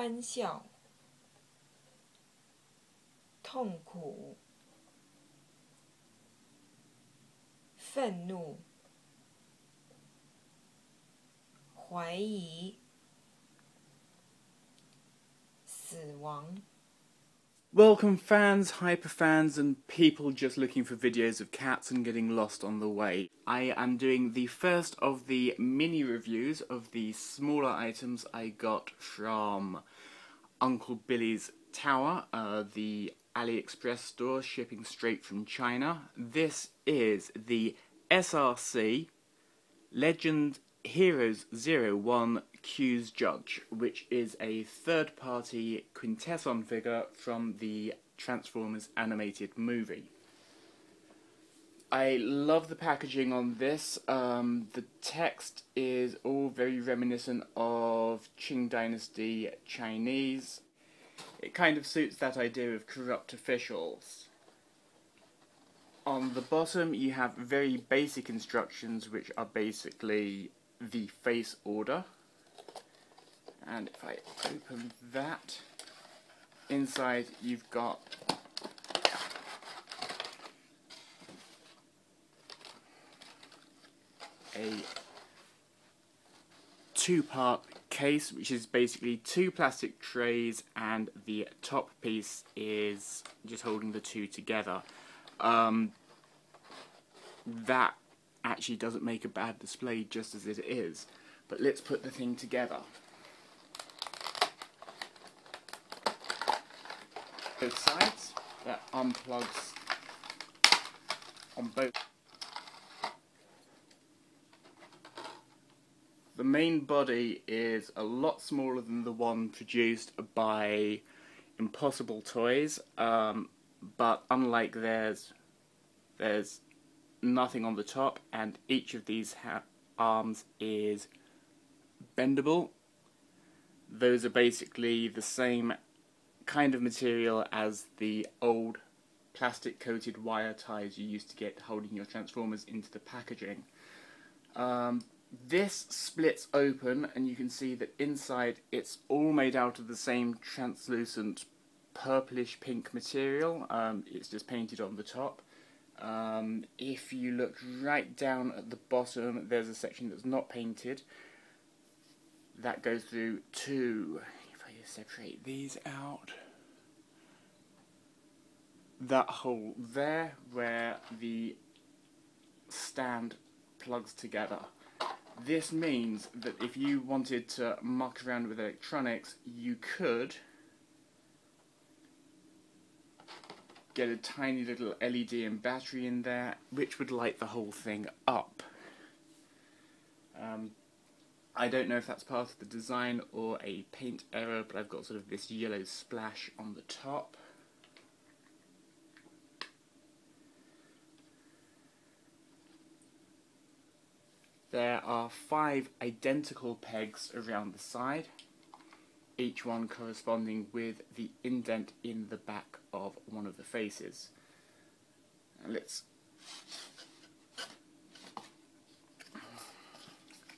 欢笑、痛苦、愤怒、怀疑、死亡。 Welcome fans, hyperfans and people just looking for videos of cats and getting lost on the way. I am doing the first of the mini reviews of the smaller items I got from Uncle Billy's Tower, the AliExpress store shipping straight from China. This is the SRC Legend Heroes 01 Q's Judge, which is a third-party Quintesson figure from the Transformers animated movie. I love the packaging on this. The text is all very reminiscent of Qing Dynasty Chinese. It kind of suits that idea of corrupt officials. On the bottom you have very basic instructions, which are basically the face order. And if I open that, inside you've got a two-part case, which is basically two plastic trays, and the top piece is just holding the two together. That actually doesn't make a bad display just as it is, but let's put the thing together. Both sides, that unplugs on both. The main body is a lot smaller than the one produced by Impossible Toys, but unlike theirs, there's nothing on the top, and each of these arms is bendable. Those are basically the same kind of material as the old plastic coated wire ties you used to get holding your Transformers into the packaging. This splits open and you can see that inside it's all made out of the same translucent purplish pink material. It's just painted on the top. If you look right down at the bottom, there's a section that's not painted. That goes through to, if I just separate these out, that hole there where the stand plugs together. This means that if you wanted to muck around with electronics, you could get a tiny little LED and battery in there, which would light the whole thing up. I don't know if that's part of the design or a paint error, but I've got sort of this yellow splash on the top. There are 5 identical pegs around the side, each one corresponding with the indent in the back of one of the faces. Now let's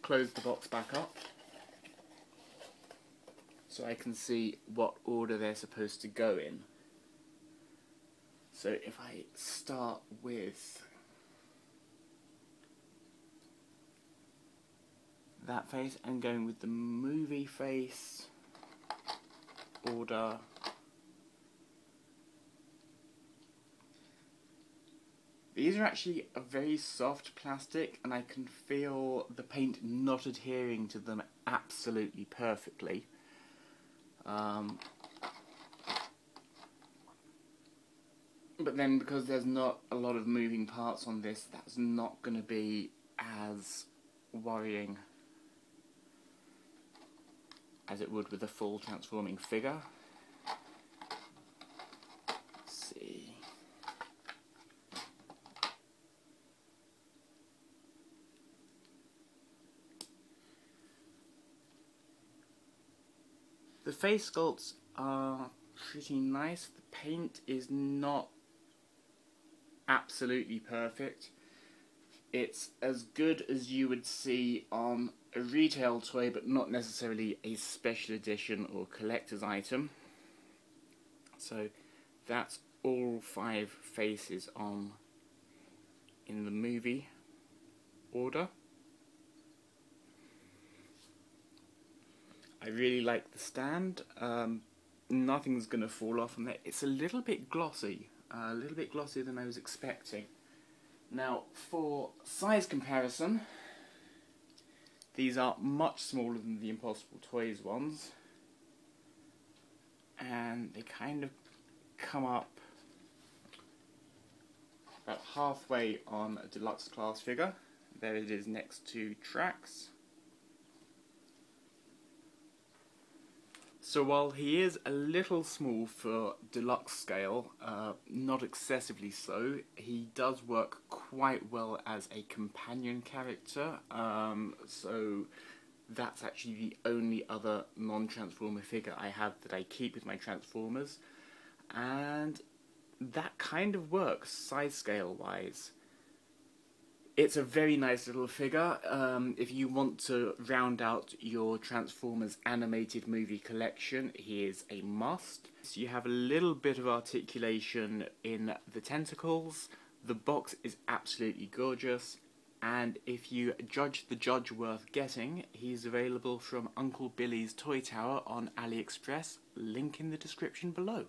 close the box back up so I can see what order they're supposed to go in. So if I start with that face and going with the movie face order, these are actually a very soft plastic and I can feel the paint not adhering to them absolutely perfectly. But then because there's not a lot of moving parts on this, that's not going to be as worrying as it would with a full transforming figure. Let's see. The face sculpts are pretty nice. The paint is not absolutely perfect. It's as good as you would see on a retail toy, but not necessarily a special edition or collector's item. So that's all 5 faces on in the movie order. I really like the stand. Nothing's going to fall off on there. It's a little bit glossy, a little bit glossier than I was expecting. Now, for size comparison, these are much smaller than the Impossible Toys ones, and they kind of come up about halfway on a deluxe class figure. There it is next to Trax. So while he is a little small for deluxe scale, not excessively so, he does work quite well as a companion character. So that's actually the only other non-Transformer figure I have that I keep with my Transformers. And that kind of works size scale wise. It's a very nice little figure. If you want to round out your Transformers animated movie collection, he is a must. So you have a little bit of articulation in the tentacles. The box is absolutely gorgeous. And if you judge the judge worth getting, he's available from Uncle Billy's Toy Tower on AliExpress, link in the description below.